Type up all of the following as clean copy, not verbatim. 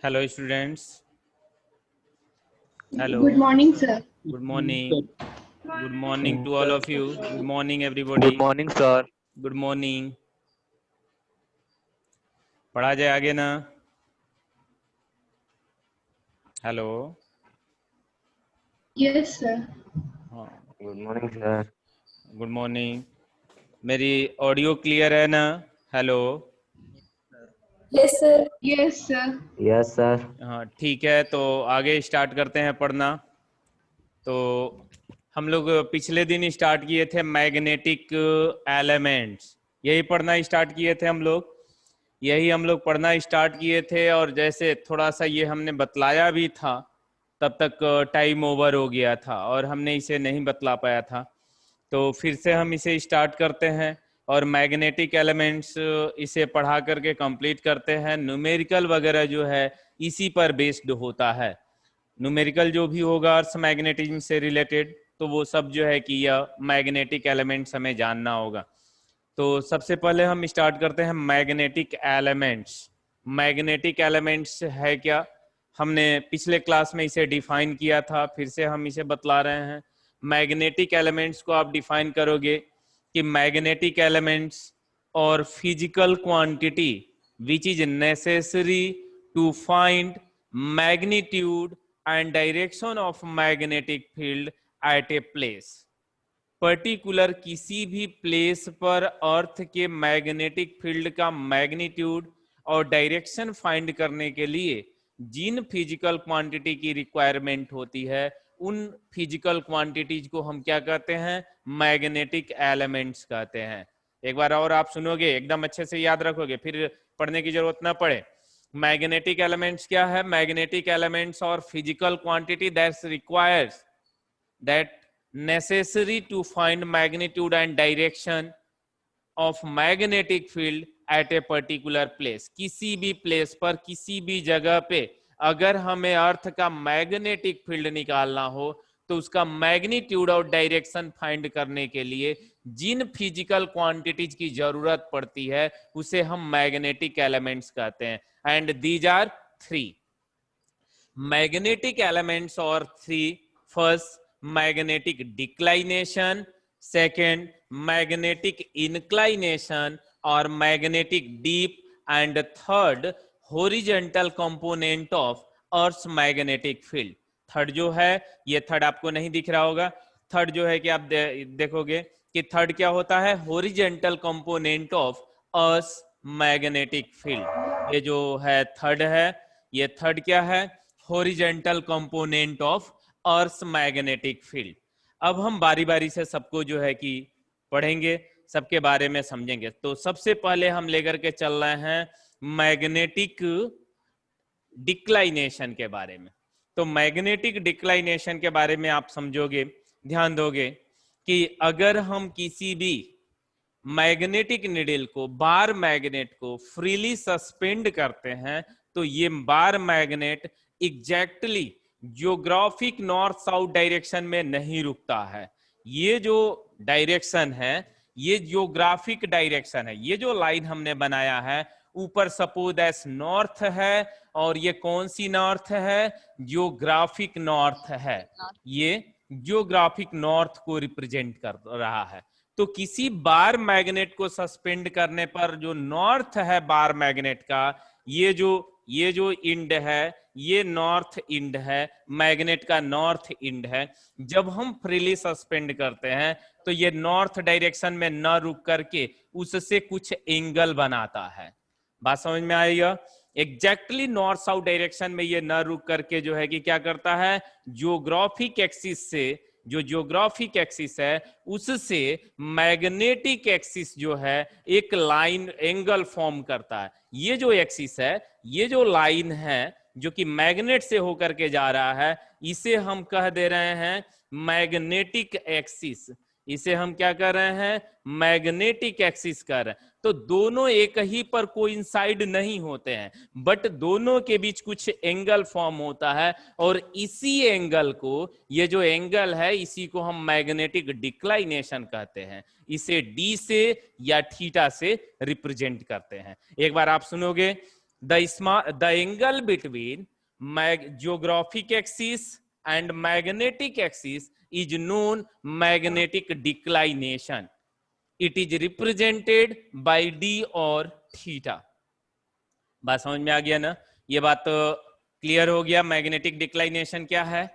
Hello students. Hello. Good morning, sir. Good morning. Good morning to all Sir. of you. Good morning Good everybody. morning, sir. Good morning. पढ़ा जाए आगे ना. Hello. Yes, sir. हाँ. Good morning, sir. Good morning. मेरी audio clear है ना? Hello. Yes, sir. Yes, sir. Yes, sir. हाँ ठीक है, तो आगे स्टार्ट करते हैं पढ़ना. तो हम लोग पिछले दिन स्टार्ट किए थे मैग्नेटिक एलिमेंट्स. यही पढ़ना स्टार्ट किए थे हम लोग. यही हम लोग पढ़ना स्टार्ट किए थे, और जैसे थोड़ा सा ये हमने बतलाया भी था, तब तक टाइम ओवर हो गया था और हमने इसे नहीं बतला पाया था. तो फिर से हम इसे स्टार्ट करते हैं और मैग्नेटिक एलिमेंट्स इसे पढ़ा करके कंप्लीट करते हैं. न्यूमेरिकल वगैरह जो है इसी पर बेस्ड होता है. न्यूमेरिकल जो भी होगा अर्थ मैग्नेटिज्म से रिलेटेड, तो वो सब जो है कि यह मैग्नेटिक एलिमेंट्स हमें जानना होगा. तो सबसे पहले हम स्टार्ट करते हैं मैग्नेटिक एलिमेंट्स. मैग्नेटिक एलिमेंट्स है क्या? हमने पिछले क्लास में इसे डिफाइन किया था, फिर से हम इसे बतला रहे हैं. मैग्नेटिक एलिमेंट्स को आप डिफाइन करोगे कि मैग्नेटिक एलिमेंट्स और physical quantity which is necessary to find magnitude and direction of magnetic field at a place. Particular किसी भी प्लेस पर अर्थ के मैग्नेटिक फील्ड का मैग्नीट्यूड और डायरेक्शन फाइंड करने के लिए जिन फिजिकल क्वांटिटी की रिक्वायरमेंट होती है, उन फिजिकल क्वांटिटीज को हम क्या कहते हैं? मैग्नेटिक एलिमेंट्स कहते हैं. एक बार और आप सुनोगे, एकदम अच्छे से याद रखोगे, फिर पढ़ने की जरूरत ना पड़े. मैग्नेटिक एलिमेंट्स क्या है? मैग्नेटिक एलिमेंट्स और physical quantity that's requires that necessary to find magnitude and direction of magnetic field at a particular place. किसी भी प्लेस पर, किसी भी जगह पे अगर हमें अर्थ का मैग्नेटिक फील्ड निकालना हो, तो उसका मैग्नीट्यूड और डायरेक्शन फाइंड करने के लिए जिन फिजिकल क्वांटिटीज की जरूरत पड़ती है उसे हम मैग्नेटिक एलिमेंट्स कहते हैं. And these are three. Magnetic elements और three. First, magnetic declination. Second, magnetic inclination or magnetic deep. And third, horizontal component of Earth's magnetic field. Third जो है, ये थर्ड आपको नहीं दिख रहा होगा. थर्ड जो है कि आप देखोगे कि थर्ड क्या होता है? Horizontal component of earth magnetic field. ये जो है थर्ड है. ये थर्ड क्या है? Horizontal component of earth magnetic field. अब हम बारी बारी से सबको जो है कि पढ़ेंगे, सबके बारे में समझेंगे. तो सबसे पहले हम लेकर के चल रहे हैं मैग्नेटिक डिक्लाइनेशन के बारे में. तो मैग्नेटिक डिक्लाइनेशन के बारे में आप समझोगे, ध्यान दोगे कि अगर हम किसी भी मैग्नेटिक निडल को, बार मैग्नेट को फ्रीली सस्पेंड करते हैं, तो ये bar magnet exactly geographic north south direction में नहीं रुकता है. ये जो डायरेक्शन है ये ज्योग्राफिक डायरेक्शन है. ये जो लाइन हमने बनाया है ऊपर सपोज एस नॉर्थ है, और ये कौन सी नॉर्थ है? ज्योग्राफिक नॉर्थ है. ये ज्योग्राफिक नॉर्थ को रिप्रेजेंट कर रहा है. तो किसी बार मैग्नेट को सस्पेंड करने पर जो नॉर्थ है बार मैग्नेट का, ये जो इंड है ये नॉर्थ इंड है, मैग्नेट का नॉर्थ इंड है. जब हम फ्रीली सस्पेंड करते हैं तो ये नॉर्थ डायरेक्शन में न रुक करके उससे कुछ एंगल बनाता है. बात समझ में आएगा? एग्जैक्टली नॉर्थ साउथ डायरेक्शन में ये न रुक करके जो है कि क्या करता है? ज्योग्राफिक एक्सिस से, जो ज्योग्राफिक एक्सिस है उससे मैग्नेटिक एक्सिस जो है एक लाइन एंगल फॉर्म करता है. ये जो एक्सिस है, ये जो लाइन है जो कि मैग्नेट से होकर के जा रहा है, इसे हम कह दे रहे हैं मैग्नेटिक एक्सिस. इसे हम क्या कर रहे हैं? मैग्नेटिक एक्सिस कर रहे हैं. तो दोनों एक ही पर कोइंसाइड नहीं होते हैं, बट दोनों के बीच कुछ एंगल फॉर्म होता है, और इसी एंगल को, ये जो एंगल है इसी को हम मैग्नेटिक डिक्लाइनेशन कहते हैं. इसे डी से या थीटा से रिप्रेजेंट करते हैं. एक बार आप सुनोगे the angle between geographic axis and magnetic axis is known magnetic declination. It is represented by d और थीटा. बात समझ में आ गया ना? ये बात तो क्लियर हो गया. मैग्नेटिक डिक्लाइनेशन क्या है?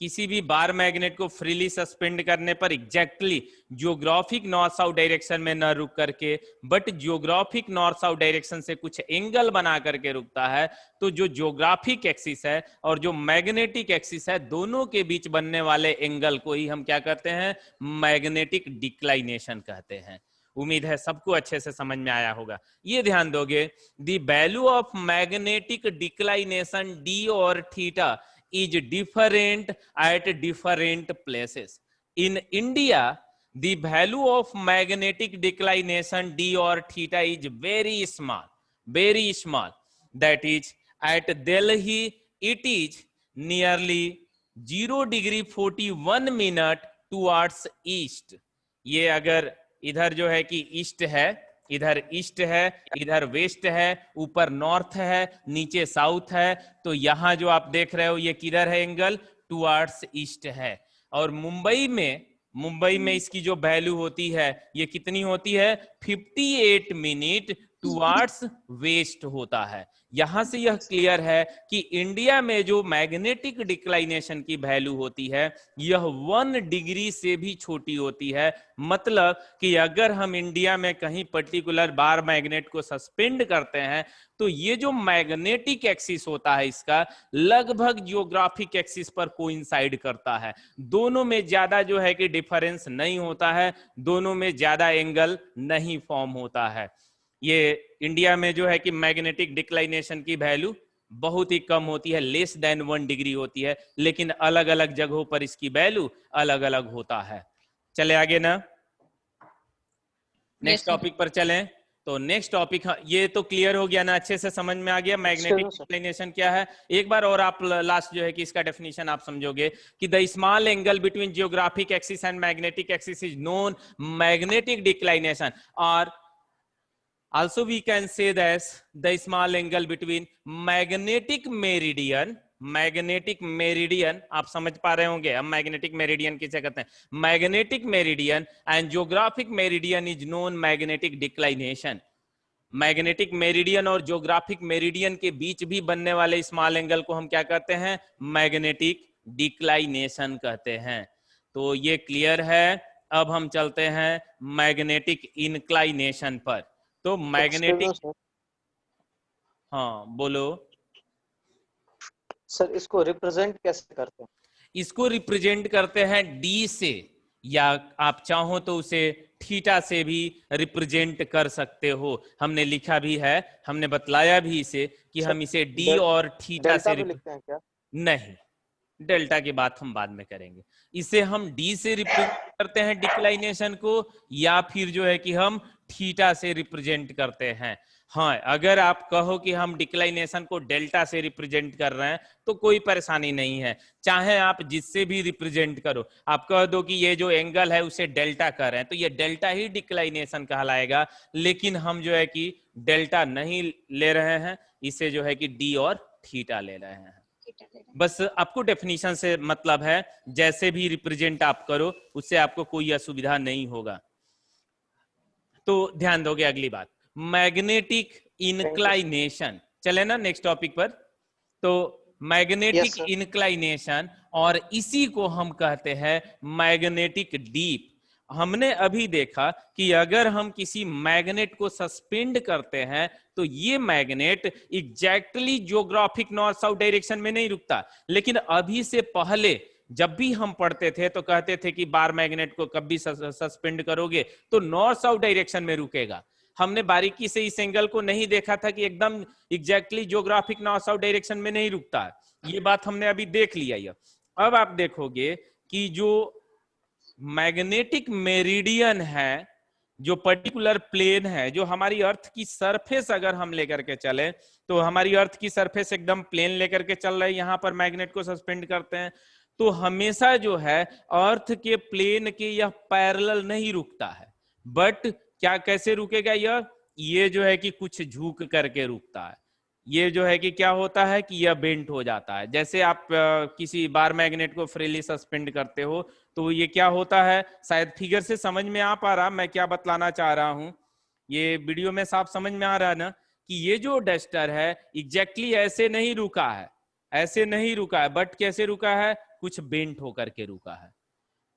किसी भी बार मैग्नेट को फ्रीली सस्पेंड करने पर exactly geographic north south direction में न रुक करके but geographic north south direction से कुछ एंगल बना करके रुकता है, तो जो जियोग्राफिक एक्सिस है और जो मैग्नेटिक एक्सिस है दोनों के बीच बनने वाले एंगल को ही हम क्या कहते हैं? मैग्नेटिक डिक्लाइनेशन कहते हैं. उम्मीद है सबको अच्छे से समझ में आया होगा. ये ध्यान दोगे, the value of magnetic declination D और theta is different at different places. In India, the value of magnetic declination d or theta is very small, very small. That is, at Delhi, it is nearly 0 degree 41 minute towards east. ये अगर इधर जो है कि east है, इधर east है, इधर वेस्ट है, ऊपर नॉर्थ है, नीचे साउथ है, तो यहां जो आप देख रहे हो ये किधर है? एंगल टुवर्ड्स ईस्ट है. और मुंबई में इसकी जो वैल्यू होती है ये कितनी होती है? 58 मिनट टुवर्ड्स वेस्ट होता है. यहां से यह क्लियर है कि इंडिया में जो मैग्नेटिक डिक्लाइनेशन की वैल्यू होती है यह 1 डिग्री से भी छोटी होती है. मतलब कि अगर हम इंडिया में कहीं पर्टिकुलर बार मैग्नेट को सस्पेंड करते हैं तो ये जो मैग्नेटिक एक्सिस होता है इसका लगभग जियोग्राफिक एक्सिस पर कोइंसाइड करता है. दोनों में ज्यादा जो है कि डिफरेंस नहीं होता है, दोनों में ज्यादा एंगल नहीं फॉर्म होता है. ये इंडिया में जो है कि मैग्नेटिक डिक्लाइनेशन की वैल्यू बहुत ही कम होती है, लेस देन 1 डिग्री होती है, लेकिन अलग अलग जगहों पर इसकी वैल्यू अलग अलग होता है. चले आगे ना, नेक्स्ट टॉपिक पर चलें. तो नेक्स्ट टॉपिक, ये तो क्लियर हो गया ना, अच्छे से समझ में आ गया मैग्नेटिक डिक्लाइनेशन क्या है. एक बार और आप लास्ट जो है कि इसका डेफिनेशन आप समझोगे कि the small angle between geographic axis and magnetic axis is known magnetic declination, और also we can say that the small angle between magnetic meridian आप समझ पा रहे होंगे हम मैग्नेटिक मेरिडियन किसे कहते हैं? Magnetic meridian and geographic meridian is known magnetic declination. Magnetic meridian और जियोग्राफिक मेरिडियन के बीच भी बनने वाले स्मॉल एंगल को हम क्या कहते हैं? मैग्नेटिक डिक्लाइनेशन कहते हैं. तो ये क्लियर है. अब हम चलते हैं मैग्नेटिक इंक्लाइनेशन पर. तो मैग्नेटिक, हाँ बोलो सर. इसको रिप्रेजेंट कैसे करते हैं? इसको रिप्रेजेंट करते हैं डी से, या आप चाहो तो उसे थीटा से भी रिप्रेजेंट कर सकते हो. हमने लिखा भी है, हमने बतलाया भी इसे कि हम इसे डी और थीटा से लिखते हैं क्या? नहीं, डेल्टा की बात हम बाद में करेंगे. इसे हम डी से रिप्रेजेंट करते हैं डिक्लाइनेशन को, या फिर जो है कि हम थीटा से रिप्रेजेंट करते हैं. हाँ, अगर आप कहो कि हम डिक्लाइनेशन को डेल्टा से रिप्रेजेंट कर रहे हैं तो कोई परेशानी नहीं है. चाहे आप जिससे भी रिप्रेजेंट करो, आप कह दो कि ये जो एंगल है उसे डेल्टा कर रहे हैं तो ये डेल्टा ही डिक्लाइनेशन कहलाएगा. लेकिन हम जो है कि डेल्टा नहीं ले रहे हैं, इसे जो है कि डी और थीटा ले रहे हैं. बस आपको डेफिनेशन से मतलब है, जैसे भी रिप्रेजेंट आप करो उससे आपको कोई असुविधा नहीं होगा. तो ध्यान दोगे अगली बात, मैग्नेटिक इंक्लाइनेशन. चले ना नेक्स्ट टॉपिक पर. तो मैग्नेटिक इंक्लाइनेशन, और इसी को हम कहते हैं मैग्नेटिक डीप. हमने अभी देखा कि अगर हम किसी मैग्नेट को सस्पेंड करते हैं तो ये magnet exactly geographic north south direction में नहीं रुकता. लेकिन अभी से पहले जब भी हम पढ़ते थे तो कहते थे कि बार मैग्नेट को कभी सस्पेंड करोगे तो नॉर्थ साउथ डायरेक्शन में रुकेगा. हमने बारीकी से इस एंगल को नहीं देखा था कि एकदम exactly geographic north south direction में नहीं रुकता है. ये बात हमने अभी देख लिया. ये अब आप देखोगे कि जो मैग्नेटिक मेरिडियन है, जो पर्टिकुलर प्लेन है, जो हमारी अर्थ की सरफेस अगर हम लेकर के चले तो हमारी अर्थ की सरफेस एकदम प्लेन लेकर के चल रही है, यहां पर मैग्नेट को सस्पेंड करते हैं तो हमेशा जो है अर्थ के प्लेन के यह पैरेलल नहीं रुकता है. बट क्या कैसे रुकेगा? ये जो है कि कुछ झुक करके रुकता है. ये जो है कि क्या होता है कि यह बेंट हो जाता है। जैसे आप किसी बार मैग्नेट को फ्रीली सस्पेंड करते हो तो ये क्या होता है, शायद फिगर से समझ में आ पा रहा मैं क्या बतलाना चाह रहा हूं, ये वीडियो में साफ समझ में आ रहा है ना, कि ये जो डस्टर है एग्जैक्टली ऐसे नहीं रुका है, ऐसे नहीं रुका है, बट कैसे रुका है, कुछ बेंट होकर के रुका है।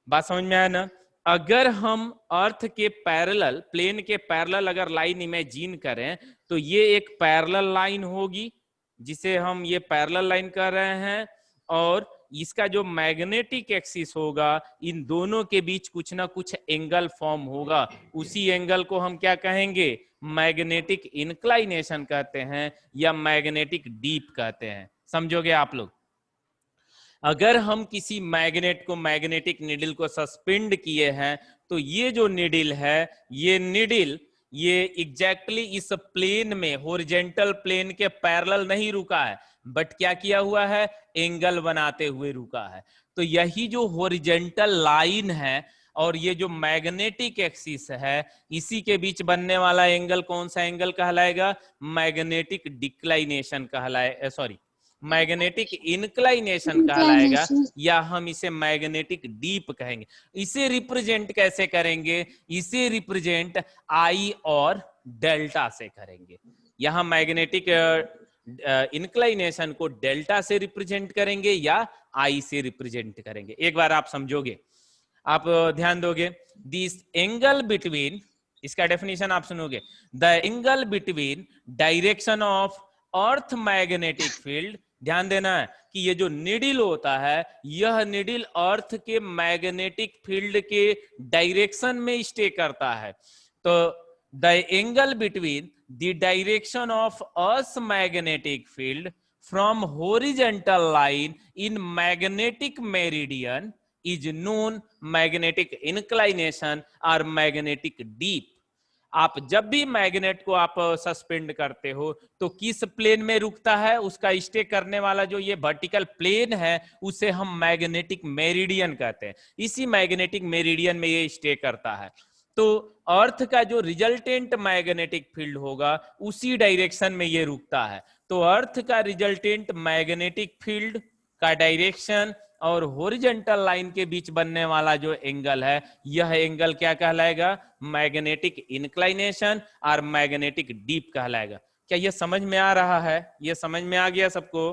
बात समझ में आया ना। अगर हम अर्थ के पैरेलल, प्लेन के पैरेलल अगर लाइन इमेजिन करें तो ये एक पैरेलल लाइन होगी जिसे हम ये पैरेलल लाइन कर रहे हैं, और इसका जो मैग्नेटिक एक्सिस होगा इन दोनों के बीच कुछ ना कुछ एंगल फॉर्म होगा, उसी एंगल को हम क्या कहेंगे, मैग्नेटिक इंक्लाइनेशन कहते हैं या मैग्नेटिक डीप कहते हैं। समझोगे आप लोग। अगर हम किसी मैग्नेट को, मैग्नेटिक निडल को सस्पेंड किए हैं तो ये जो निडल है, ये निडल ये एग्जैक्टली इस प्लेन में, हॉरिजॉन्टल प्लेन के पैरेलल नहीं रुका है, बट क्या किया हुआ है, एंगल बनाते हुए रुका है। तो यही जो हॉरिजॉन्टल लाइन है और ये जो मैग्नेटिक एक्सिस है, इसी के बीच बनने वाला एंगल कौन सा एंगल कहलाएगा, मैग्नेटिक डिक्लाइनेशन कहलाएगा, सॉरी मैग्नेटिक इंक्लाइनेशन कहलाएगा, या हम इसे मैग्नेटिक डीप कहेंगे। इसे रिप्रेजेंट कैसे करेंगे, इसे रिप्रेजेंट आई और डेल्टा से करेंगे। यहां मैग्नेटिक इंक्लाइनेशन को डेल्टा से रिप्रेजेंट करेंगे या आई से रिप्रेजेंट करेंगे। एक बार आप समझोगे, आप ध्यान दोगे, दिस एंगल बिटवीन, इसका डेफिनेशन आप सुनोगे, the angle between direction of earth magnetic field. ध्यान देना है कि ये जो निडल होता है, यह निडल अर्थ के मैग्नेटिक फील्ड के डायरेक्शन में स्टे करता है। तो the angle between the direction of earth magnetic field from horizontal line in magnetic meridian is known magnetic inclination और मैग्नेटिक डीप। आप जब भी मैग्नेट को आप सस्पेंड करते हो तो किस प्लेन में रुकता है, उसका स्टे करने वाला जो ये वर्टिकल प्लेन है उसे हम मैग्नेटिक मेरिडियन कहते हैं। इसी मैग्नेटिक मेरिडियन में ये स्टे करता है। तो अर्थ का जो रिजल्टेंट मैग्नेटिक फील्ड होगा उसी डायरेक्शन में ये रुकता है। तो अर्थ का रिजल्टेंट मैग्नेटिक फील्ड का डायरेक्शन और हॉरिजॉन्टल लाइन के बीच बनने वाला जो एंगल है, यह एंगल क्या कहलाएगा, मैग्नेटिक इंक्लाइनेशन और मैग्नेटिक डीप कहलाएगा। क्या यह समझ में आ रहा है, यह समझ में आ गया सबको?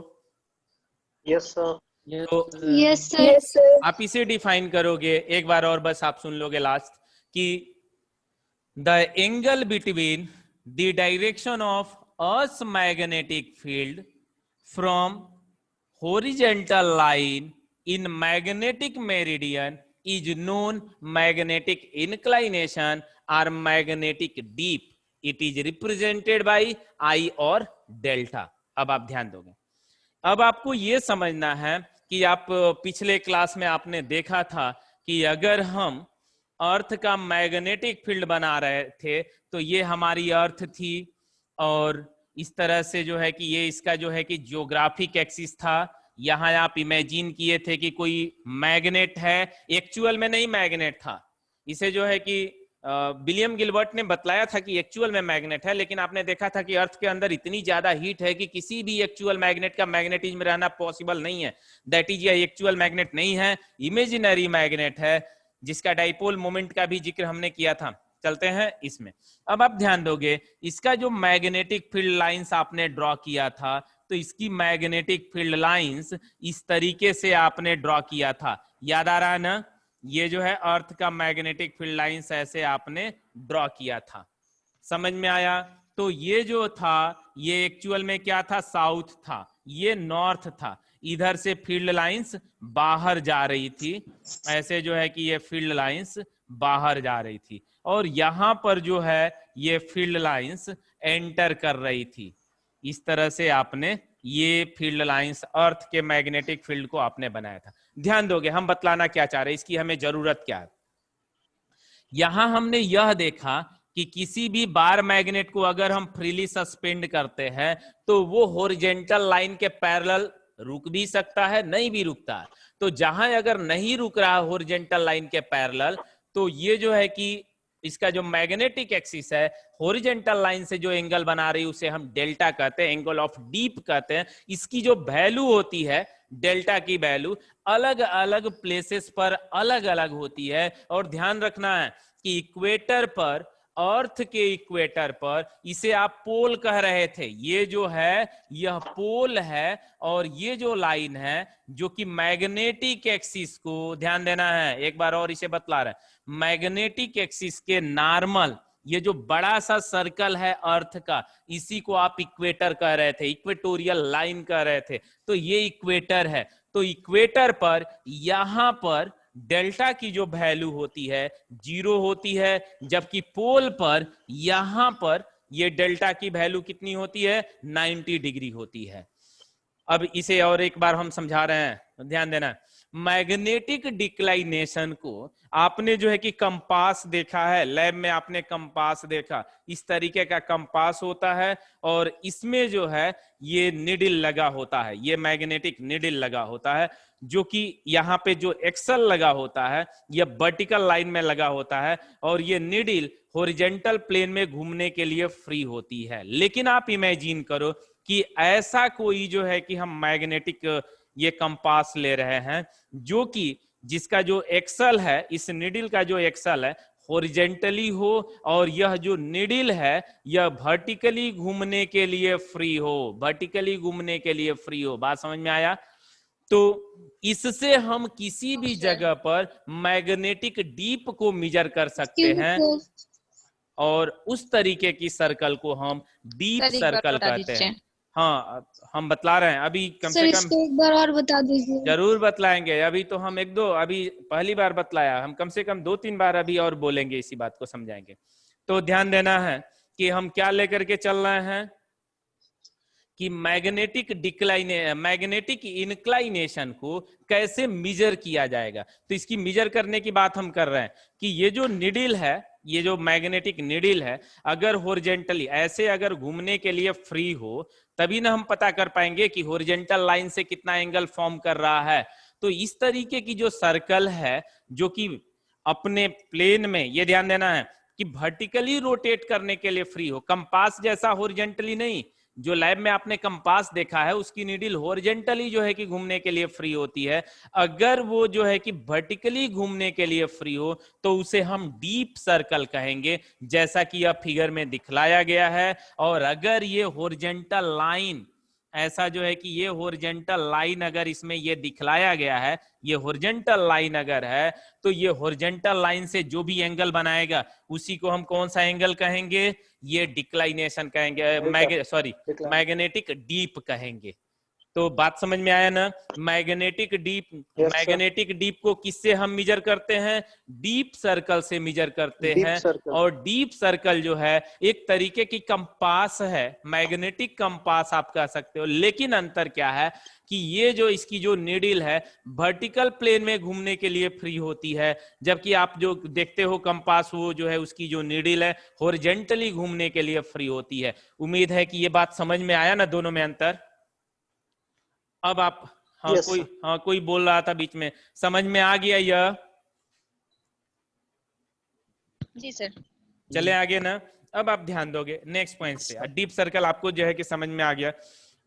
Yes sir. Yes sir. आप इसे डिफाइन करोगे, एक बार और बस आप सुन लोगे लास्ट, कि the angle between the direction of earth magnetic field from horizontal line in magnetic meridian is known magnetic inclination or magnetic deep. It is represented by I और डेल्टा। अब आप ध्यान दोगे, अब आपको ये समझना है कि आप पिछले क्लास में आपने देखा था कि अगर हम अर्थ का मैग्नेटिक फील्ड बना रहे थे तो ये हमारी अर्थ थी, और इस तरह से जो है कि ये इसका जो है कि जियोग्राफिक एक्सिस था। यहां आप इमेजिन किए थे कि कोई मैग्नेट है, एक्चुअल में नहीं मैग्नेट था, इसे जो है कि विलियम गिलबर्ट ने बतलाया था कि एक्चुअल में मैग्नेट है, लेकिन आपने देखा था कि अर्थ के अंदर इतनी ज्यादा हीट है कि किसी भी एक्चुअल मैग्नेट का मैग्नेटिज्म में रहना पॉसिबल नहीं है। दैट इज ये एक्चुअल मैग्नेट नहीं है, इमेजिनरी मैग्नेट है, जिसका डाइपोल मोमेंट का भी जिक्र हमने किया था। चलते हैं इसमें। अब आप ध्यान दोगे, इसका जो मैग्नेटिक फील्ड लाइंस आपने ड्रॉ किया था, तो इसकी मैग्नेटिक फील्ड लाइंस इस तरीके से आपने ड्रॉ किया था, याद आ रहा है ना? ये जो है अर्थ का मैग्नेटिक फील्ड लाइंस ऐसे आपने ड्रॉ किया था, समझ में आया? तो ये जो था ये एक्चुअल में क्या था, साउथ था, ये नॉर्थ था। इधर से फील्ड लाइंस बाहर जा रही थी, ऐसे जो है कि ये फील्ड लाइंस बाहर जा रही थी, और यहां पर जो है ये फील्ड लाइंस एंटर कर रही थी। इस तरह से आपने ये फील्ड लाइंस अर्थ के मैग्नेटिक फील्ड को आपने बनाया था। ध्यान दोगे हम बतलाना क्या चाह रहे हैं, इसकी हमें जरूरत क्या है। यहां हमने यह देखा कि किसी भी बार मैग्नेट को अगर हम फ्रीली सस्पेंड करते हैं तो वो हॉरिजॉन्टल लाइन के पैरेलल रुक भी सकता है, नहीं भी रुकता है। तो जहां अगर नहीं रुक रहा हॉरिजॉन्टल लाइन के पैरेलल, तो ये जो है कि इसका जो मैग्नेटिक एक्सिस है हॉरिजॉन्टल लाइन से जो एंगल बना रही है उसे हम डेल्टा कहते हैं, एंगल ऑफ डीप कहते हैं। इसकी जो वैल्यू होती है डेल्टा की वैल्यू अलग अलग प्लेसेस पर अलग अलग होती है। और ध्यान रखना है कि इक्वेटर पर, अर्थ के इक्वेटर पर, इसे आप पोल कह रहे थे, ये जो है यह पोल है, और ये जो लाइन है जो कि मैग्नेटिक एक्सिस को, ध्यान देना है एक बार और इसे बतला रहे हैं, मैग्नेटिक एक्सिस के नॉर्मल, ये जो बड़ा सा सर्कल है अर्थ का, इसी को आप इक्वेटर कह रहे थे, इक्वेटोरियल लाइन कह रहे थे। तो ये इक्वेटर है। तो इक्वेटर पर यहां पर डेल्टा की जो वैल्यू होती है 0 होती है, जबकि पोल पर यहां पर ये डेल्टा की वैल्यू कितनी होती है, 90 डिग्री होती है। अब इसे और एक बार हम समझा रहे हैं, ध्यान देना। मैग्नेटिक डिक्लाइनेशन को आपने जो है कि कंपास देखा है, लैब में आपने कंपास देखा, इस तरीके का कंपास होता है, और इसमें जो है ये निडल लगा होता है, ये मैग्नेटिक निडल लगा होता है, जो कि यहाँ पे जो एक्सल लगा होता है यह वर्टिकल लाइन में लगा होता है, और ये निडल हॉरिजॉन्टल प्लेन में घूमने के लिए फ्री होती है। लेकिन आप इमेजिन करो कि ऐसा कोई जो है कि हम मैग्नेटिक ये कंपास ले रहे हैं, जो कि जिसका जो एक्सल है, इस निडल का जो एक्सल है हॉरिजॉन्टली हो, और यह जो निडल है यह वर्टिकली घूमने के लिए फ्री हो, वर्टिकली घूमने के लिए फ्री हो। बात समझ में आया? तो इससे हम किसी भी जगह पर मैग्नेटिक डीप को मेजर कर सकते हैं, और उस तरीके की सर्कल को हम डीप सर्कल कहते हैं। हाँ, हम बतला रहे हैं अभी, कम से कम एक बार और बता दीजिए। जरूर बतलाएंगे। अभी तो हम एक दो, अभी पहली बार बतलाया, हम कम से कम 2-3 बार अभी और बोलेंगे, इसी बात को समझाएंगे। तो ध्यान देना है कि हम क्या लेकर के चल रहे हैं कि मैग्नेटिक इंक्लाइनेशन को कैसे मेजर किया जाएगा। तो इसकी मेजर करने की बात हम कर रहे हैं कि ये जो निडल है, ये जो मैग्नेटिक निडल है, अगर हॉरिजॉन्टली ऐसे अगर घूमने के लिए फ्री हो, तभी ना हम पता कर पाएंगे कि हॉरिजॉन्टल लाइन से कितना एंगल फॉर्म कर रहा है। तो इस तरीके की जो सर्कल है जो कि अपने प्लेन में, ये ध्यान देना है कि वर्टिकली रोटेट करने के लिए फ्री हो, कंपास जैसा हॉरिजॉन्टली नहीं। जो लैब में आपने कंपास देखा है उसकी नीडल हॉरिजॉन्टली जो है कि घूमने के लिए फ्री होती है। अगर वो जो है कि वर्टिकली घूमने के लिए फ्री हो तो उसे हम डीप सर्कल कहेंगे, जैसा कि यह फिगर में दिखलाया गया है। और अगर ये हॉरिजॉन्टल लाइन, ऐसा जो है कि ये हॉरिजॉन्टल लाइन अगर इसमें ये दिखलाया गया है, ये हॉरिजॉन्टल लाइन अगर है, तो ये हॉरिजॉन्टल लाइन से जो भी एंगल बनाएगा उसी को हम कौन सा एंगल कहेंगे? ये डिक्लाइनेशन कहेंगे, मैग्नेटिक डीप कहेंगे। तो बात समझ में आया ना? मैग्नेटिक डीप को किससे हम मेजर करते हैं? डीप सर्कल से मेजर करते हैं। और डीप सर्कल जो है एक तरीके की कंपास है, मैग्नेटिक कंपास आप कह सकते हो। लेकिन अंतर क्या है कि ये जो इसकी जो नीडल है वर्टिकल प्लेन में घूमने के लिए फ्री होती है, जबकि आप जो देखते हो कंपास, वो जो है उसकी जो नीडल है हॉरिजॉन्टली घूमने के लिए फ्री होती है। उम्मीद है कि ये बात समझ में आया ना, दोनों में अंतर। अब आप कोई बोल रहा था बीच में, समझ में आ गया यह? जी सर। चले आगे ना। अब आप ध्यान दोगे नेक्स्ट पॉइंट से। डीप सर्कल आपको जो है कि समझ में आ गया।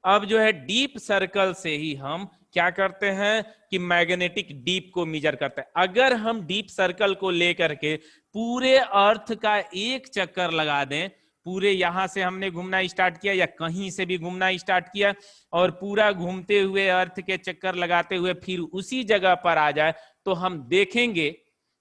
अब जो है डीप सर्कल से ही हम क्या करते हैं कि मैग्नेटिक डीप को मेजर करते हैं। अगर हम डीप सर्कल को लेकर के पूरे अर्थ का एक चक्कर लगा दें, पूरे यहां से हमने घूमना स्टार्ट किया या कहीं से भी घूमना स्टार्ट किया, और पूरा घूमते हुए अर्थ के चक्कर लगाते हुए फिर उसी जगह पर आ जाए, तो हम देखेंगे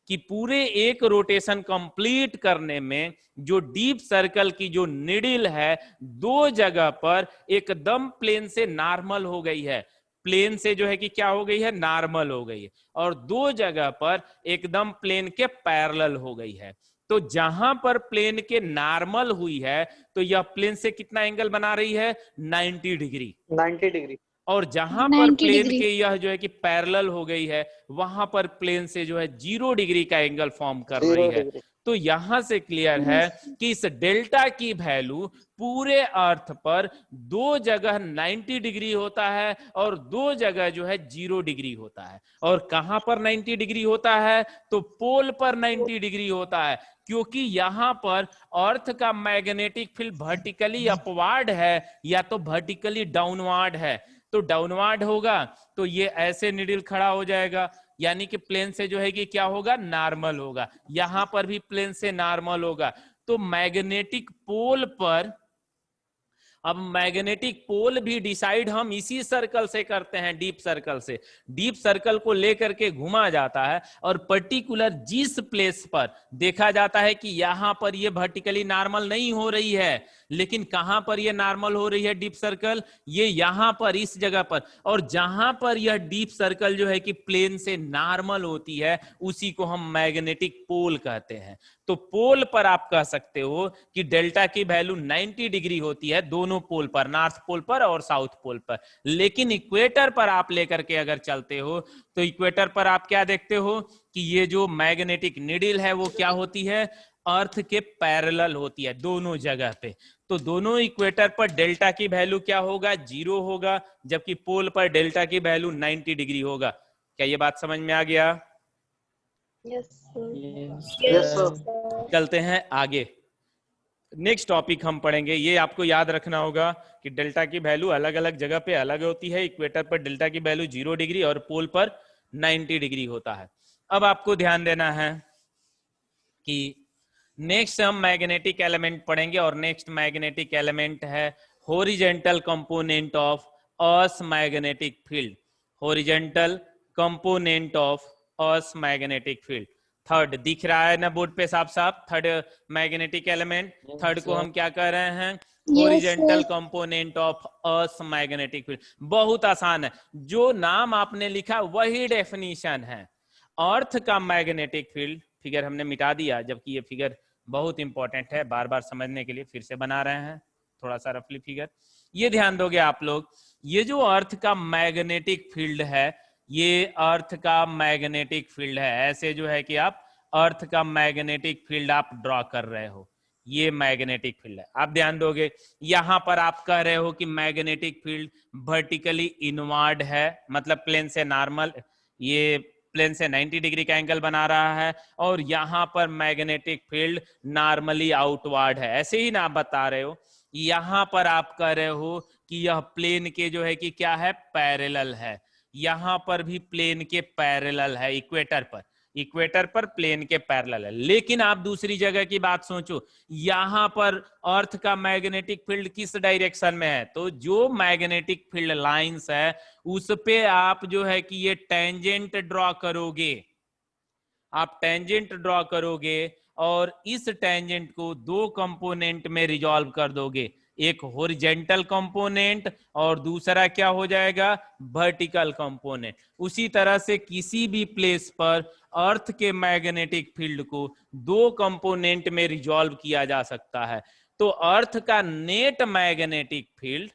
कि पूरे एक रोटेशन कंप्लीट करने में जो डीप सर्कल की जो निडल है दो जगह पर एकदम प्लेन से नॉर्मल हो गई है। प्लेन से जो है कि क्या हो गई है? नॉर्मल हो गई है। और दो जगह पर एकदम प्लेन के पैरेलल हो गई है। तो जहां पर प्लेन के नॉर्मल हुई है तो यह प्लेन से कितना एंगल बना रही है? 90 डिग्री। 90 डिग्री। और जहां पर प्लेन के यह जो है कि पैरेलल हो गई है, वहां पर प्लेन से जो है 0 डिग्री का एंगल फॉर्म कर रही है। तो यहां से क्लियर है कि इस डेल्टा की वैल्यू पूरे अर्थ पर दो जगह 90 डिग्री होता है और दो जगह जो है 0 डिग्री होता है। और कहां पर 90 डिग्री होता है? तो पोल पर 90 डिग्री होता है, क्योंकि यहां पर अर्थ का मैग्नेटिक फील्ड वर्टिकली अपवार्ड है या तो वर्टिकली डाउनवार्ड है। तो डाउनवार्ड होगा तो ये ऐसे निडल खड़ा हो जाएगा, यानी कि प्लेन से जो है कि क्या होगा, नॉर्मल होगा। यहां पर भी प्लेन से नॉर्मल होगा। तो मैग्नेटिक पोल पर, अब मैग्नेटिक पोल भी डिसाइड हम इसी सर्कल से करते हैं, डीप सर्कल से। डीप सर्कल को लेकर के घुमा जाता है और पर्टिकुलर जिस प्लेस पर देखा जाता है कि यहां पर ये वर्टिकली नॉर्मल नहीं हो रही है, लेकिन कहां पर ये नॉर्मल हो रही है डीप सर्कल, ये यहां पर इस जगह पर। और जहां पर यह डीप सर्कल जो है कि प्लेन से नॉर्मल होती है उसी को हम मैग्नेटिक पोल कहते हैं। तो पोल पर आप कह सकते हो कि डेल्टा की वैल्यू 90 डिग्री होती है दोनों पोल पर, नॉर्थ पोल पर और साउथ पोल पर। लेकिन इक्वेटर पर आप लेकर के अगर चलते हो तो इक्वेटर पर आप क्या देखते हो कि ये जो मैग्नेटिक नीडल है वो क्या होती है, अर्थ के पैरेलल होती है दोनों जगह पे। तो दोनों इक्वेटर पर डेल्टा की वैल्यू क्या होगा, 0 होगा, जबकि पोल पर डेल्टा की वैल्यू 90 डिग्री होगा। क्या ये बात समझ में आ गया? Yes, sir. चलते हैं आगे। नेक्स्ट टॉपिक हम पढ़ेंगे, ये आपको याद रखना होगा कि डेल्टा की वैल्यू अलग अलग जगह पे अलग होती है। इक्वेटर पर डेल्टा की वैल्यू 0 डिग्री और पोल पर 90 डिग्री होता है। अब आपको ध्यान देना है कि नेक्स्ट हम मैग्नेटिक एलिमेंट पढ़ेंगे और नेक्स्ट मैग्नेटिक एलिमेंट है horizontal component of earth magnetic field. Horizontal component of earth magnetic field, third दिख रहा है ना बोर्ड पे साफ साफ, थर्ड मैग्नेटिक एलिमेंट। थर्ड को हम क्या कह रहे हैं, horizontal component of earth magnetic field. बहुत आसान है, जो नाम आपने लिखा वही डेफिनेशन है। अर्थ का मैग्नेटिक फील्ड, फिगर हमने मिटा दिया जबकि ये फिगर बहुत इंपॉर्टेंट है, बार बार समझने के लिए फिर से बना रहे हैं थोड़ा सा रफली फिगर। ये ध्यान दोगे आप लोग, ये जो अर्थ का मैग्नेटिक फील्ड है ये अर्थ का मैग्नेटिक फील्ड है। ऐसे जो है कि आप अर्थ का मैग्नेटिक फील्ड आप ड्रॉ कर रहे हो, ये मैग्नेटिक फील्ड है। आप ध्यान दोगे यहां पर आप कह रहे हो कि मैग्नेटिक फील्ड वर्टिकली इनवर्ड है, मतलब प्लेन से नॉर्मल, ये प्लेन से 90 डिग्री का एंगल बना रहा है, और यहां पर मैग्नेटिक फील्ड नॉर्मली आउटवर्ड है। ऐसे ही ना आप बता रहे हो, यहां पर आप कह रहे हो कि यह प्लेन के जो है कि क्या है, पैरेलल है। यहां पर भी प्लेन के पैरेलल है, इक्वेटर पर प्लेन के पैरेलल है। लेकिन आप दूसरी जगह की बात सोचो, यहां पर अर्थ का मैग्नेटिक फील्ड किस डायरेक्शन में है, तो जो मैग्नेटिक फील्ड लाइंस है उस पे आप जो है कि ये टेंजेंट ड्रॉ करोगे, आप टेंजेंट ड्रॉ करोगे और इस टेंजेंट को दो कंपोनेंट में रिजॉल्व कर दोगे, एक हॉरिजॉन्टल कंपोनेंट और दूसरा क्या हो जाएगा, वर्टिकल कंपोनेंट। उसी तरह से किसी भी प्लेस पर अर्थ के मैग्नेटिक फील्ड को दो कंपोनेंट में रिजॉल्व किया जा सकता है। तो अर्थ का नेट मैग्नेटिक फील्ड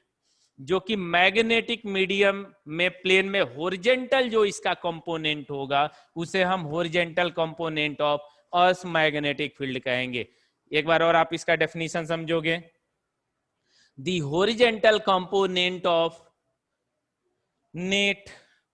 जो कि मैग्नेटिक मीडियम में प्लेन में हॉरिजॉन्टल जो इसका कंपोनेंट होगा उसे हम horizontal component of earth magnetic field कहेंगे। एक बार और आप इसका डेफिनेशन समझोगे, the horizontal component of net,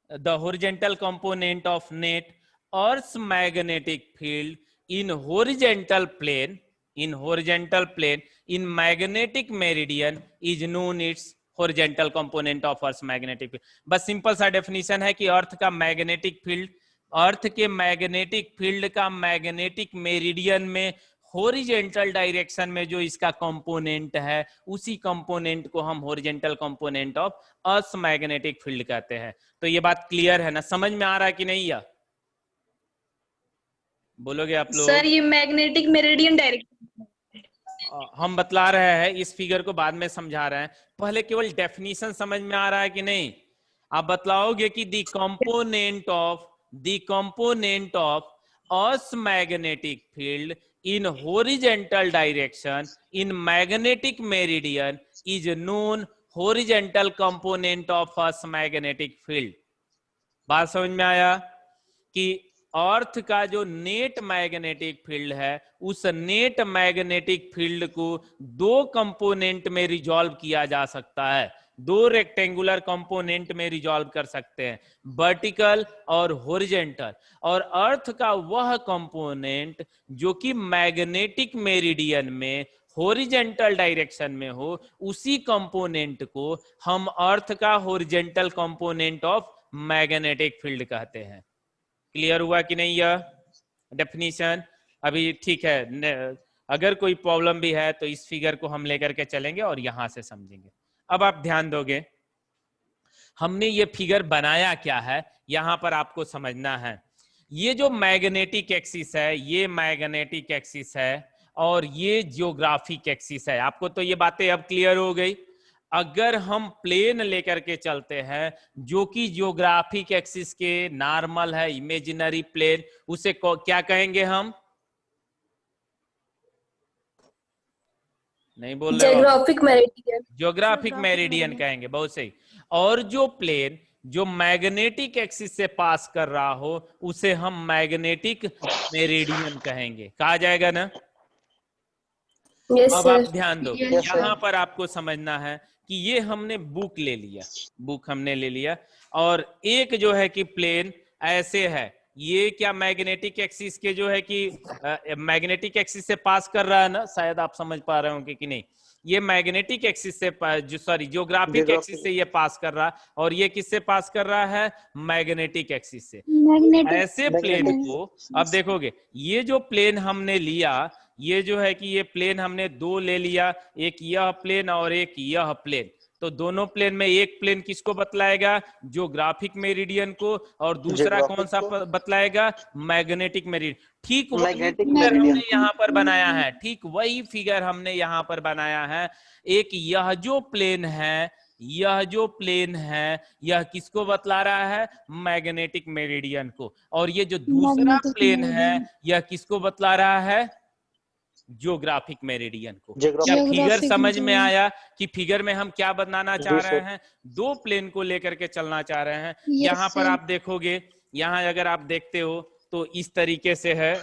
the horizontal component of net Earth's magnetic field in horizontal plane, in magnetic meridian is known its horizontal component of Earth's magnetic field। बस simple सा definition है कि अर्थ का magnetic field, अर्थ के magnetic field का magnetic meridian में horizontal direction में जो इसका कंपोनेंट है उसी कंपोनेंट को हम horizontal component of earth magnetic field कहते हैं। तो ये बात क्लियर है ना, समझ में आ रहा है कि नहीं? या बोलोगे आप लोग? सर ये मैग्नेटिक मेरिडियन डायरेक्शन हम बतला रहे हैं, इस फिगर को बाद में समझा रहे हैं, पहले केवल डेफिनेशन समझ में आ रहा है कि नहीं? आप बतलाओगे कि the component of earth magnetic field in horizontal direction in magnetic meridian is known horizontal component of Earth's magnetic field। बात समझ में आया कि अर्थ का जो नेट मैग्नेटिक फील्ड है, उस नेट मैग्नेटिक फील्ड को दो कंपोनेंट में रिजॉल्व किया जा सकता है, दो रेक्टेंगुलर कंपोनेंट में रिजॉल्व कर सकते हैं, वर्टिकल और हॉरिजॉन्टल। और अर्थ का वह कंपोनेंट जो कि मैग्नेटिक मेरिडियन में हॉरिजॉन्टल डायरेक्शन में हो, उसी कंपोनेंट को हम अर्थ का horizontal component of magnetic field कहते हैं। क्लियर हुआ कि नहीं यह डेफिनेशन? अभी ठीक है, अगर कोई प्रॉब्लम भी है तो इस फिगर को हम लेकर के चलेंगे और यहां से समझेंगे। अब आप ध्यान दोगे, हमने ये फिगर बनाया क्या है, यहां पर आपको समझना है। ये जो मैग्नेटिक एक्सिस है, ये मैग्नेटिक एक्सिस है और ये जियोग्राफिक एक्सिस है। आपको तो ये बातें अब क्लियर हो गई। अगर हम प्लेन लेकर के चलते हैं जो कि जियोग्राफिक एक्सिस के नॉर्मल है, इमेजिनरी प्लेन, उसे क्या कहेंगे हम? नहीं बोल रहे हो? Geographic meridian. जियोग्राफिक मेरिडियन कहेंगे, बहुत सही। और जो प्लेन जो मैग्नेटिक एक्सिस से पास कर रहा हो, उसे हम मैग्नेटिक मेरिडियन कहेंगे। कहा जाएगा ना? यस अब सर। आप ध्यान दो, Yes, sir. यहाँ पर आपको समझना है कि ये हमने बुक ले लिया, बुक हमने ले लिया, और एक जो है कि प्लेन ऐसे है, ये क्या मैग्नेटिक एक्सिस के जो है कि मैग्नेटिक एक्सिस से पास कर रहा है ना, शायद आप समझ पा रहे होंगे कि नहीं। ये मैग्नेटिक एक्सिस से जियोग्राफिक एक्सिस से ये पास कर रहा है, और ये किससे पास कर रहा है? मैग्नेटिक एक्सिस से। ऐसे प्लेन को अब देखोगे, ये जो प्लेन हमने लिया, ये जो है कि ये प्लेन हमने दो ले लिया, एक यह प्लेन और एक यह प्लेन। तो दोनों प्लेन में एक प्लेन किसको बतलाएगा? जियोग्राफिक मेरिडियन को, और दूसरा कौन सा बतलाएगा? Magnetic meridian. ठीक वही फिगर हमने यहाँ पर बनाया है, ठीक वही फिगर हमने यहाँ पर बनाया है। एक यह जो प्लेन है, यह जो प्लेन है, यह किसको बतला रहा है? मैग्नेटिक मेरिडियन को। और ये जो दूसरा प्लेन है, यह किसको बतला रहा है? जियोग्राफिक मेरिडियन को। क्या फिगर समझ में आया कि फिगर में हम क्या बनाना चाह रहे हैं? दो प्लेन को लेकर के चलना चाह रहे हैं। यहाँ पर आप देखोगे, यहाँ अगर आप देखते हो तो इस तरीके से है,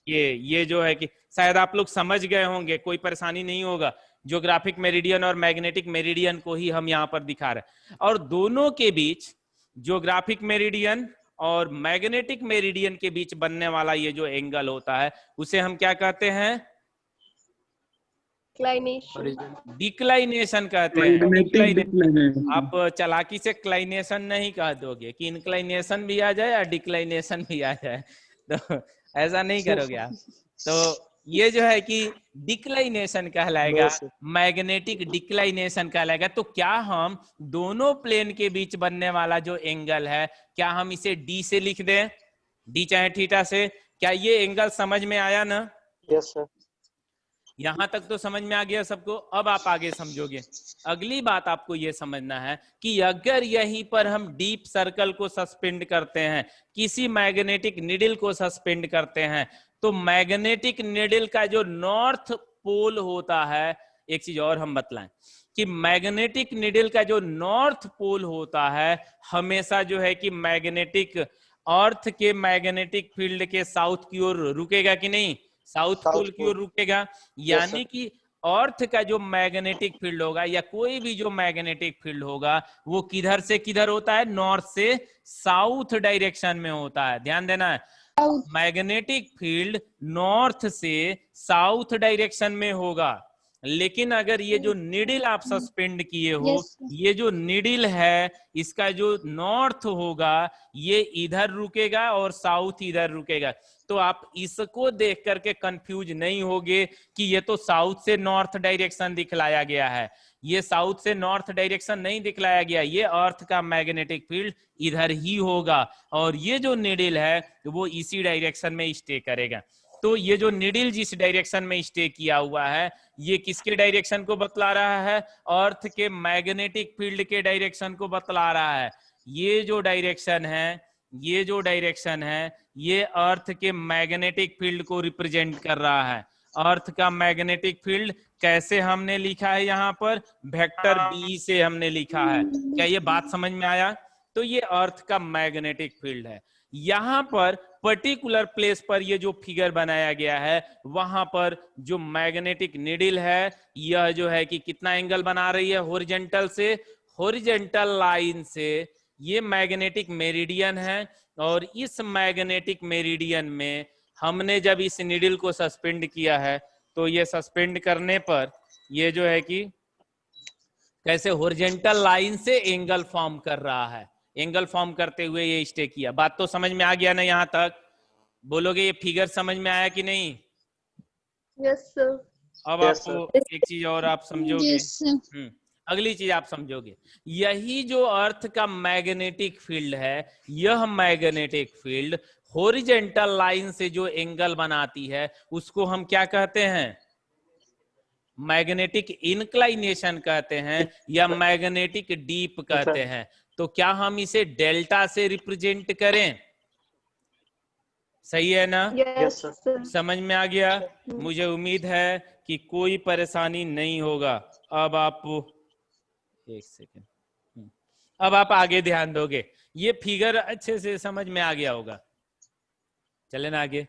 ये जो है कि शायद आप लोग समझ गए होंगे, कोई परेशानी नहीं होगा। जियोग्राफिक मेरिडियन और मैग्नेटिक मेरिडियन को ही हम यहाँ पर दिखा रहे हैं, और दोनों के बीच, जियोग्राफिक मेरिडियन और मैग्नेटिक मेरिडियन के बीच बनने वाला ये जो एंगल होता है, उसे हम क्या कहते हैं? डिक्लाइनेशन कहते हैं। आप चालाकी से क्लाइनेशन नहीं कह दोगे कि इंक्लाइनेशन भी आ जाए या डिक्लाइनेशन भी आ जाए, तो ऐसा नहीं करोगे आप। तो ये जो है कि डिक्लाइनेशन कहलाएगा, मैग्नेटिक डिक्लाइनेशन कहलाएगा। तो क्या हम दोनों प्लेन के बीच बनने वाला जो एंगल है, क्या हम इसे डी से लिख दें? डी चाहे थीटा से। क्या ये एंगल समझ में आया ना? Yes sir. यहां तक तो समझ में आ गया सबको। अब आप आगे समझोगे। अगली बात आपको यह समझना है कि अगर यहीं पर हम डीप सर्कल को सस्पेंड करते हैं, किसी मैग्नेटिक निडल को सस्पेंड करते हैं, तो मैग्नेटिक निडल का जो नॉर्थ पोल होता है, एक चीज और हम बतलाएं कि मैग्नेटिक निडल का जो नॉर्थ पोल होता है, हमेशा जो है कि मैग्नेटिक अर्थ के मैग्नेटिक फील्ड के साउथ की ओर रुकेगा कि नहीं? साउथ पोल की ओर रुकेगा। यानी कि अर्थ का जो मैग्नेटिक फील्ड होगा, या कोई भी जो मैग्नेटिक फील्ड होगा, वो किधर से किधर होता है? नॉर्थ से साउथ डायरेक्शन में होता है। ध्यान देना है, मैग्नेटिक फील्ड नॉर्थ से साउथ डायरेक्शन में होगा। लेकिन अगर ये जो निडल आप सस्पेंड किए हो, ये जो निडल है, इसका जो नॉर्थ होगा, ये इधर रुकेगा और साउथ इधर रुकेगा। तो आप इसको देख करके कंफ्यूज नहीं होगे कि ये तो साउथ से नॉर्थ डायरेक्शन दिखलाया गया है। ये साउथ से नॉर्थ डायरेक्शन नहीं दिखलाया गया, ये अर्थ का मैग्नेटिक फील्ड इधर ही होगा, और ये जो निडल है वो इसी डायरेक्शन में स्टे करेगा। तो ये जो निडल जिस डायरेक्शन में स्टे किया हुआ है, ये किसके डायरेक्शन को बतला रहा है? अर्थ के मैग्नेटिक फील्ड के डायरेक्शन को बतला रहा है। ये जो डायरेक्शन है, ये जो डायरेक्शन है, ये अर्थ के मैग्नेटिक फील्ड को रिप्रेजेंट कर रहा है। अर्थ का मैग्नेटिक फील्ड कैसे हमने लिखा है? यहाँ पर वेक्टर बी से हमने लिखा है। क्या ये बात समझ में आया? तो ये अर्थ का मैग्नेटिक फील्ड है। यहाँ पर पर्टिकुलर प्लेस पर ये जो फिगर बनाया गया है वहां पर जो मैग्नेटिक नीडल है यह जो है कि कितना एंगल बना रही है हॉरिजॉन्टल से, हॉरिजॉन्टल लाइन से ये मैग्नेटिक मेरिडियन है। और इस मैग्नेटिक मेरिडियन में हमने जब इस नीडल को सस्पेंड किया है तो ये सस्पेंड करने पर ये जो है कि कैसे हॉरिजॉन्टल लाइन से एंगल फॉर्म कर रहा है, एंगल फॉर्म करते हुए ये स्टे किया। बात तो समझ में आ गया ना? यहां तक बोलोगे ये फिगर समझ में आया कि नहीं? Yes, sir. अब Yes, आपको एक चीज और आप समझोगे। Yes, sir. अगली चीज आप समझोगे, यही जो अर्थ का मैग्नेटिक फील्ड है, यह मैग्नेटिक फील्ड हॉरिजॉन्टल लाइन से जो एंगल बनाती है उसको हम क्या कहते हैं? मैग्नेटिक इंक्लाइनेशन कहते हैं या मैग्नेटिक डीप कहते हैं। तो क्या हम इसे डेल्टा से रिप्रेजेंट करें? सही है ना? Yes, sir. समझ में आ गया? मुझे उम्मीद है कि कोई परेशानी नहीं होगा। अब आप एक सेकेंड, अब आप आगे ध्यान दोगे, ये फिगर अच्छे से समझ में आ गया होगा। चले ना आगे।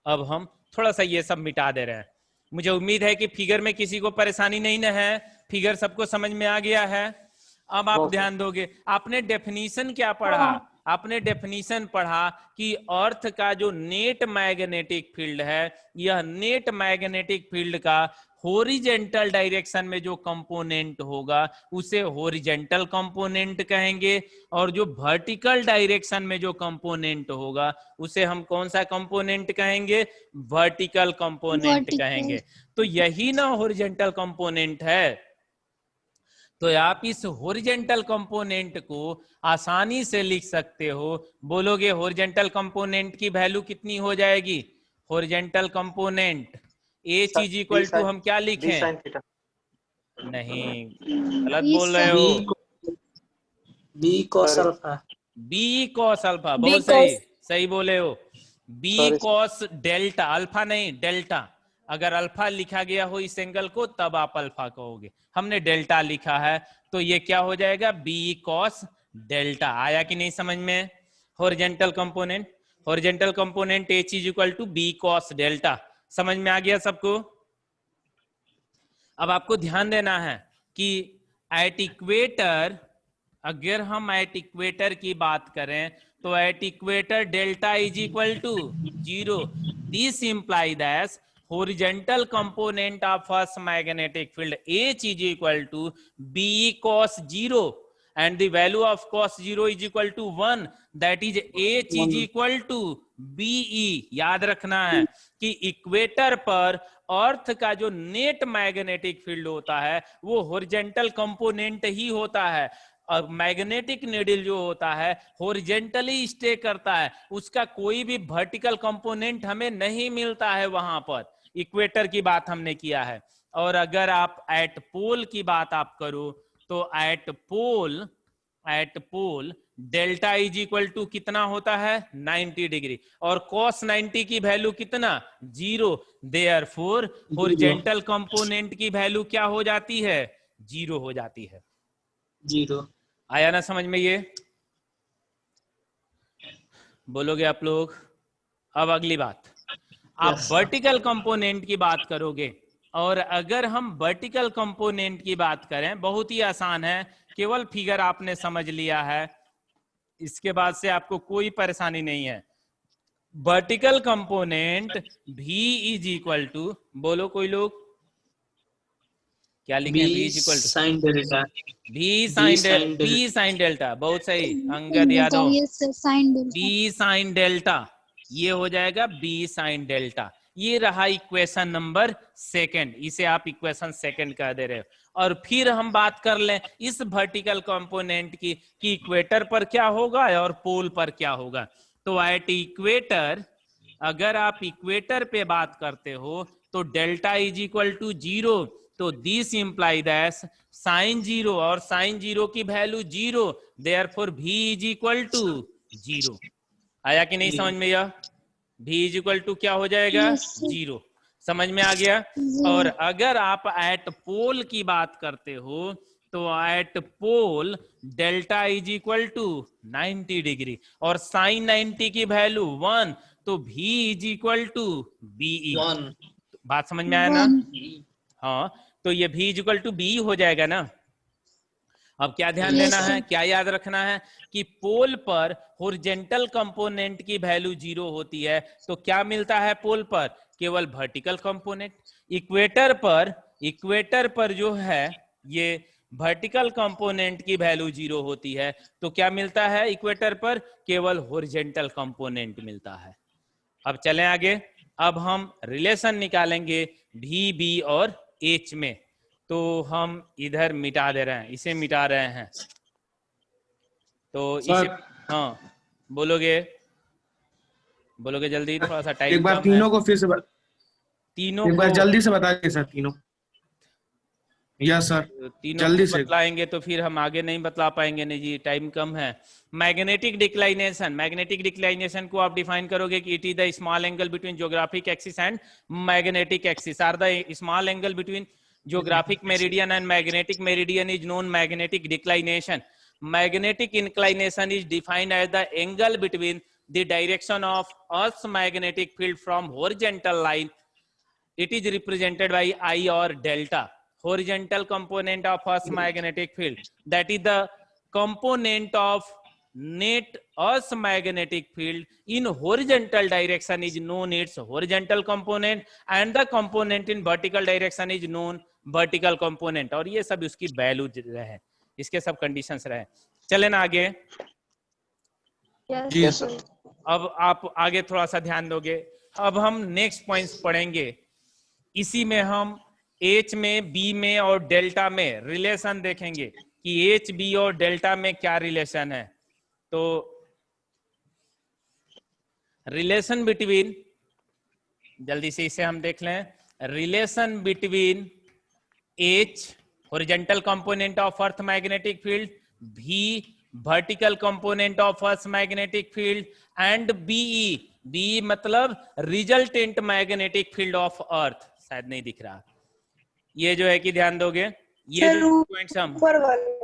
अब हम थोड़ा सा ये सब मिटा दे रहे हैं। मुझे उम्मीद है कि फिगर में किसी को परेशानी नहीं न है, फिगर सबको समझ में आ गया है। अब आप ध्यान दोगे, आपने डेफिनीशन क्या पढ़ा? आपने डेफिनीशन पढ़ा कि अर्थ का जो नेट मैग्नेटिक फील्ड है, यह नेट मैग्नेटिक फील्ड का हॉरिजॉन्टल डायरेक्शन में जो कंपोनेंट होगा उसे हॉरिजॉन्टल कंपोनेंट कहेंगे, और जो वर्टिकल डायरेक्शन में जो कंपोनेंट होगा उसे हम कौन सा कंपोनेंट कहेंगे? वर्टिकल कंपोनेंट कहेंगे। तो यही ना हॉरिजॉन्टल कंपोनेंट है। तो आप इस हॉरिजॉन्टल कंपोनेंट को आसानी से लिख सकते हो। बोलोगे हॉरिजॉन्टल कंपोनेंट की वैल्यू कितनी हो जाएगी? हॉरिजॉन्टल कंपोनेंट ए चीज इक्वल टू हम क्या लिखें? नहीं, गलत बोल रहे हो। B cos alpha. B cos alpha, बहुत सही, सही बोले हो। बी कॉस डेल्टा, अल्फा नहीं डेल्टा। अगर अल्फा लिखा गया हो इस एंगल को तब आप अल्फा कहोगे, हमने डेल्टा लिखा है तो ये क्या हो जाएगा? B cos delta. आया कि नहीं समझ में? हॉरिजॉन्टल कंपोनेंट, हॉरिजॉन्टल कंपोनेंट ए चीज equal to B cos delta. समझ में आ गया सबको? अब आपको ध्यान देना है कि एट इक्वेटर, अगर हम एट इक्वेटर की बात करें तो at equator delta is equal to 0। This imply that horizontal component of first magnetic field H is equal to B cos 0 and the value of cos 0 is equal to 1, that is H is equal to BE। याद रखना है कि equator पर अर्थ का जो net magnetic field होता है वो हॉरिजॉन्टल कंपोनेंट ही होता है, और मैग्नेटिक नीडल जो होता है हॉरिजॉन्टली स्टे करता है, उसका कोई भी वर्टिकल कंपोनेंट हमें नहीं मिलता है वहां पर। इक्वेटर की बात हमने किया है। और अगर आप एट पोल की बात आप करो तो at pole delta is equal to कितना होता है? 90 डिग्री, और कॉस 90 की वैल्यू कितना? 0। देयरफॉर हॉरिजॉन्टल कंपोनेंट की वैल्यू क्या हो जाती है? 0 हो जाती है। 0। आया ना समझ में? ये बोलोगे आप लोग? अब अगली बात, आप वर्टिकल कंपोनेंट की बात करोगे, और अगर हम वर्टिकल कंपोनेंट की बात करें, बहुत ही आसान है, केवल फिगर आपने समझ लिया है, इसके बाद से आपको कोई परेशानी नहीं है। Vertical component V is equal to, बोलो कोई लोग क्या लिखें? V is equal to sine delta. B sine delta, बहुत सही Angad Yadav. B sine delta, ये हो जाएगा B साइन डेल्टा। ये रहा इक्वेशन नंबर सेकंड, इसे आप इक्वेशन सेकंड कह दे रहे हो। और फिर हम बात कर लें इस वर्टिकल कंपोनेंट की कि इक्वेटर पर क्या होगा और पोल पर क्या होगा। तो एट इक्वेटर, अगर आप इक्वेटर पे बात करते हो तो डेल्टा इज इक्वल टू 0। तो दिस इंप्लाई दैट साइन 0 और साइन 0 की value 0, therefore V is equal to 0। आया कि नहीं समझ में? यह V इज इक्वल टू क्या हो जाएगा? 0। समझ में आ गया? और अगर आप एट पोल की बात करते हो तो at pole delta is equal to 90 degree और साइन 90 की वैल्यू 1, तो V is equal to BE। 1 बात समझ में आया ना? हाँ, तो ये V is equal to BE हो जाएगा ना। अब क्या ध्यान देना है, क्या याद रखना है कि पोल पर हॉरिजॉन्टल कंपोनेंट की वैल्यू 0 होती है, तो क्या मिलता है पोल पर? केवल वर्टिकल कंपोनेंट। इक्वेटर पर जो है ये वर्टिकल कंपोनेंट की वैल्यू 0 होती है, तो क्या मिलता है इक्वेटर पर? केवल हॉरिजॉन्टल कंपोनेंट मिलता है। अब चलें आगे। अब हम रिलेशन निकालेंगे भी, बी और एच में। तो हम इधर मिटा दे रहे हैं, इसे मिटा रहे हैं। तो इसे हाँ बोलोगे जल्दी, थोड़ा सा टाइम एक बार कम तीनों है। को फिर से तीनों एक बार को जल्दी से बताइए सर, तीनों। यस सर, तीनों जल्दी को से। बतलाएंगे तो फिर हम आगे नहीं बतला पाएंगे। नहीं जी, टाइम कम है। मैग्नेटिक डिक्लाइनेशन को आप डिफाइन करोगे कि it is the small angle between geographic axis and magnetic axis, or the small angle between geographic meridian and magnetic meridian is known magnetic declination. Magnetic inclination is defined as the angle between the direction of Earth's magnetic field from horizontal line. It is represented by I or delta. Horizontal component of Earth's magnetic field, that is the component of net Earth's magnetic field in horizontal direction is known its horizontal component, and the component in vertical direction is known vertical component। और ये सब उसकी value रहे, इसके सब conditions रहे। चलें ना आगे। जी सर। अब आप आगे थोड़ा सा ध्यान दोगे। अब हम नेक्स्ट पॉइंट्स पढ़ेंगे। इसी में हम H में, B में और डेल्टा में रिलेशन देखेंगे कि H, B और डेल्टा में क्या रिलेशन है। तो रिलेशन बिटवीन, जल्दी से इसे हम देख लें। Relation between H horizontal component of earth magnetic field, V vertical component of earth magnetic field and BE मतलब resultant magnetic field of earth। शायद नहीं दिख रहा, ये जो है कि ध्यान दोगे, ये जो पॉइंट्स हम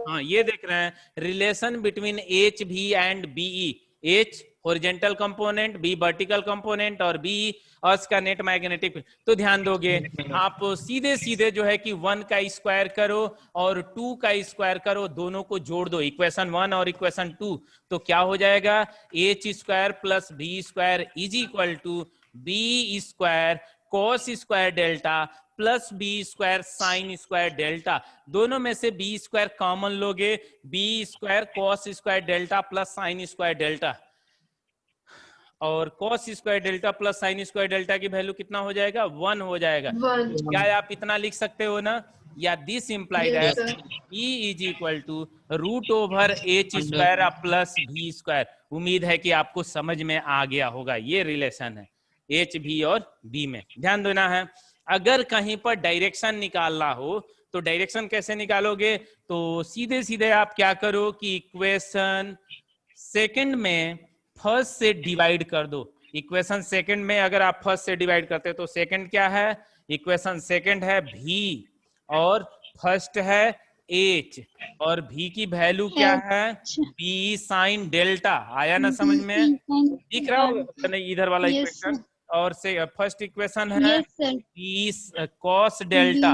हाँ ये देख रहे हैं। Relation between H, V and BE। H horizontal component, B vertical component और BE अर्थ का नेट मैग्नेटिक फील्ड। तो ध्यान दोगे आप सीधे सीधे जो है कि 1 का स्क्वायर करो और 2 का स्क्वायर करो, दोनों को जोड़ दो, इक्वेशन 1 और इक्वेशन 2। तो क्या हो जाएगा? H square plus B square is equal to B square cos square delta plus B square sine square delta. दोनों में से B स्क्वायर कॉमन लोगे, B square cos square delta plus sine square delta, और cos square delta plus sine square delta की value कितना हो जाएगा? 1 हो जाएगा। क्या आप इतना लिख सकते हो ना? या this implied as E is equal to root over H square plus V square. उम्मीद है कि आपको समझ में आ गया होगा। ये रिलेशन है H, V और B में। ध्यान देना है, अगर कहीं पर डायरेक्शन निकालना हो तो डायरेक्शन कैसे निकालोगे? तो सीधे सीधे आप क्या करो कि इक्वेशन सेकंड में फर्स्ट से डिवाइड कर दो। इक्वेशन सेकंड में अगर आप फर्स्ट से डिवाइड करते तो सेकंड क्या है? इक्वेशन सेकंड है V और फर्स्ट है H, और V की वैल्यू क्या है? B sine delta. आया ना समझ में? दिख रहा होगा नहीं इधर वाला इक्वेशन? और से फर्स्ट इक्वेशन है B cos delta,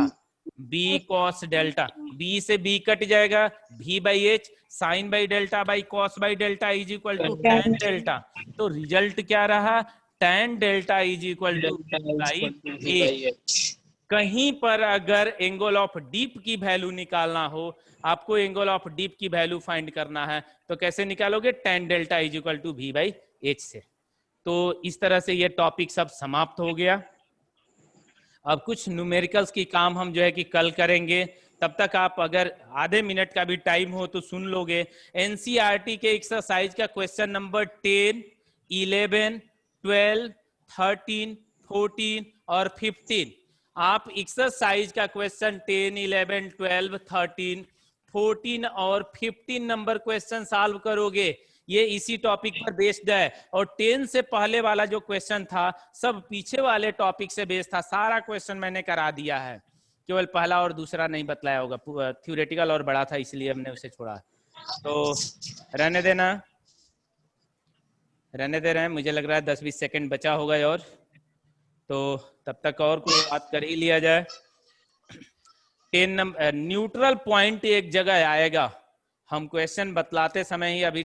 B cos delta, B से B कट जाएगा, V by H sine by delta by cos by delta is equal to tan delta. तो रिजल्ट क्या रहा? tan delta is equal to by H। कहीं पर अगर angle of dip की value निकालना हो, आपको एंगल ऑफ डीप की वैल्यू फाइंड करना है, तो कैसे निकालोगे? tan delta is equal to V by H से। तो इस तरह से ये टॉपिक सब समाप्त हो गया। अब कुछ न्यूमेरिकल्स की काम हम जो है कि कल करेंगे। तब तक आप अगर आधे मिनट का भी टाइम हो तो सुन लोगे। एनसीईआरटी के एक्सरसाइज का क्वेश्चन नंबर 10, 11, 12, 13, 14 और 15, आप एक्सरसाइज का क्वेश्चन 10, 11, 12, 13, 14 और 15 नंबर क्वेश्चन सॉल्व करोगे। ये इसी टॉपिक पर बेस्ड है, और 10 से पहले वाला जो क्वेश्चन था सब पीछे वाले टॉपिक से बेस्ड था। सारा क्वेश्चन मैंने करा दिया है। केवल पहला और दूसरा नहीं बतलाया होगा, थ्योरेटिकल और बड़ा था इसलिए हमने उसे छोड़ा। तो रहने देना, रहने दे रहे हैं। मुझे लग रहा है 10-20 सेकंड बचा होगा और तो तब तक और कोई बात कर ही लिया जाए। 10 नंबर न्यूट्रल पॉइंट एक जगह आएगा, हम क्वेश्चन बतलाते समय ही अभी